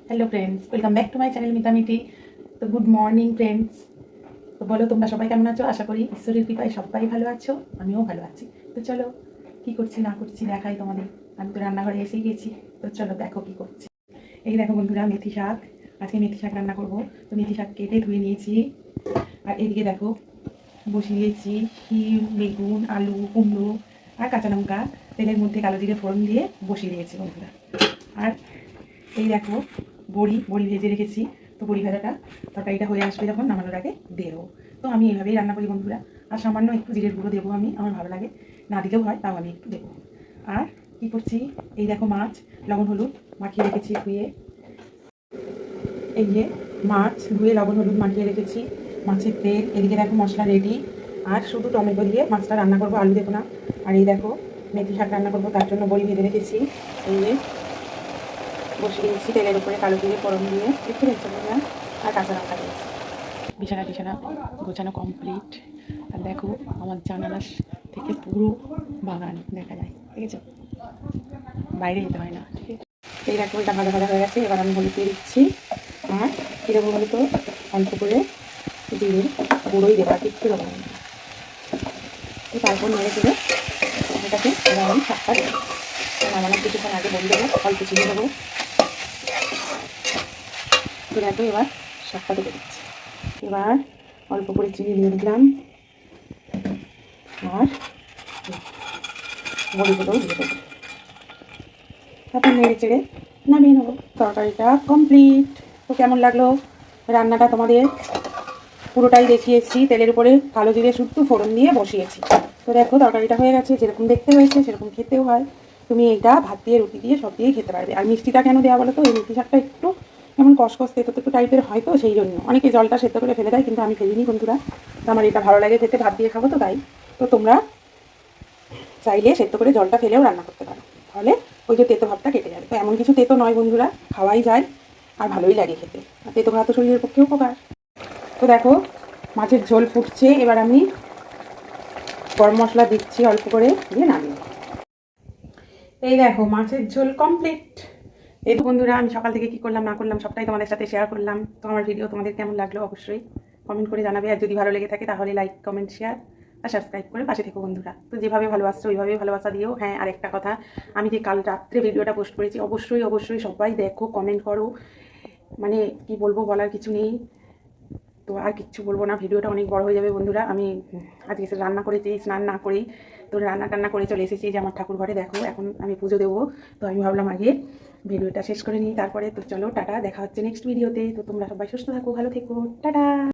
Hello friends, welcome back to my channel Mitamiti. তো good morning friends. তো বলো তোমরা সবাই কেমন আছো? আশা করি ঈশ্বরের কৃপায় সবাই ভালো আছো, আমিও ভালো আছি। তো চলো কি করছি না করছি দেখাই তোমাদের। আমি তো রান্নাঘরে এসেই গেছি, তো চলো দেখো কি করছি। এই দেখো বন্ধুরা, মেথি শাক। আজকে মেথি শাক রান্না করবো। তো মেথি শাক কেটে ধুয়ে নিয়েছি। আর এদিকে দেখো বসিয়েছি শিম, বেগুন, আলু, কুমড়ো আর কাঁচা লঙ্কা তেলের মধ্যে কালো জিরে ফোড়ন দিয়ে বসিয়ে দিয়েছি বন্ধুরা। আর এই দেখো বড়ি বড়ি ভেজে রেখেছি। তো বড়ি ভাজাটা তরকারিটা হয়ে আসবে যখন নামানোর আগে দিয়ে দেবো। তো আমি এইভাবেই রান্না করি বন্ধুরা। আর সামান্য একটু জিরের গুঁড়ো দেবো, আমি আমার ভালো লাগে, না দিলেও হয়, তাও আমি একটু দেবো। আর কি করছি, এই দেখো মাছ লবণ হলুদ মাখিয়ে রেখেছি ধুয়ে। এই যে মাছ ধুয়ে লবণ হলুদ মাখিয়ে রেখেছি, মাছের তেল। এদিকে দেখো মশলা রেডি। আর শুধু টমেটো দিয়ে মাছটা রান্না করবো, আলু দেবো না। আর এই দেখো মেথি শাক রান্না করবো, তার জন্য বড়ি ভেজে রেখেছি। এই যে বসিয়ে দিয়েছি তেলের উপরে কালো জিরে ফোড়ন দিয়ে, একটু ভেজে নিলাম। আর কাঁচা লঙ্কা দিয়েছি। বিছানা টিছানা গোছানো কমপ্লিট। আর দেখো আমার জানালা থেকে পুরো বাগান দেখা যায়, ঠিক আছে? বাইরে যেতে হয় না, ঠিক আছে? এই দেখো এটা ভাজা ভাজা হয়ে গেছে। এবার আমি হলুদ দিয়ে দিচ্ছি। আর কীরকম হলে তো অল্প করে দিয়ে গুঁড়োই দেবো, আর একটু দেবো। তো তারপর নেড়ে চেড়ে এটাকে এবার আমি শাকটা দেবো। নামানোর কিছুক্ষণ আগে বলে দেবো, অল্প চিনি দেবো। তো দেখো এবার শাকটা দেবে দিচ্ছি। এবার অল্প করে চিনি দিয়ে দিলাম। আর বড়িগুলোও দিয়ে দেবো। তারপর নেড়ে চেড়ে নামিয়ে নেবো। তরকারিটা কমপ্লিট। তো কেমন লাগলো রান্নাটা তোমাদের? পুরোটাই দেখিয়েছি, তেলের উপরে কালো জিরে শুদ্ধ ফোড়ন দিয়ে বসিয়েছি। তো দেখো তরকারিটা হয়ে গেছে, যেরকম দেখতে হয়েছে সেরকম খেতেও হয়। তুমি এইটা ভাত দিয়ে রুটি দিয়ে সব দিয়েই খেতে পারবে। আর মিষ্টিটা কেন দেওয়া বলো তো? এই মেথি শাকটা একটু এমন কসকস তেতো তেতো টাইপের হয়, তো সেই জন্য অনেকে জলটা সেদ্ধ করে ফেলে দেয়, কিন্তু আমি ফেলিনি বন্ধুরা। তো আমার এটা ভালো লাগে খেতে, ভাত দিয়ে খাবো তো তাই। তো তোমরা চাইলে সেদ্ধ করে জলটা ফেলেও রান্না করতে পারো, তাহলে ওই যে তেতো ভাবটা কেটে যাবে। তো এমন কিছু তেতো নয় বন্ধুরা, খাওয়াই যায় আর ভালোই লাগে খেতে। আর তেতো ভাত তো শরীরের পক্ষে উপকার। তো দেখো মাছের ঝোল ফুটছে, এবার আমি গরম মশলা দিচ্ছি অল্প করে, দিয়ে নামিয়ে। এই দেখো মাছের ঝোল কমপ্লিট। এই তো বন্ধুরা, আমি সকাল থেকে কি করলাম না করলাম সবটাই তোমাদের সাথে শেয়ার করলাম। তো আমার ভিডিও তোমাদের কেমন লাগলো অবশ্যই কমেন্ট করে জানাবে। আর যদি ভালো লেগে থাকে তাহলে লাইক কমেন্ট শেয়ার আর সাবস্ক্রাইব করে পাশে থেকো বন্ধুরা। তো যেভাবে ভালোবাসছো ওইভাবেই ভালোবাসা দিও। হ্যাঁ, আর একটা কথা, আমি যে কাল রাত্রে ভিডিওটা পোস্ট করেছি, অবশ্যই অবশ্যই সবাই দেখো, কমেন্ট করো। মানে কি বলবো, বলার কিছু নেই। তো আর কিচ্ছু বলবো না, ভিডিওটা অনেক বড় হয়ে যাবে বন্ধুরা। আমি আজকে রান্না করেছি স্নান না করেই। তো রান্না টান্না করে চলে এসেছি যে আমার ঠাকুর ঘরে। দেখো এখন আমি পুজো দেবো। তো আমি ভাবলাম আগে ভিডিওটা শেষ করে নিই, তারপরে। তো চলো টাটা, দেখা হচ্ছে নেক্সট ভিডিওতে। তো তোমরা সবাই সুস্থ থাকো, ভালো থেকো, টাটা।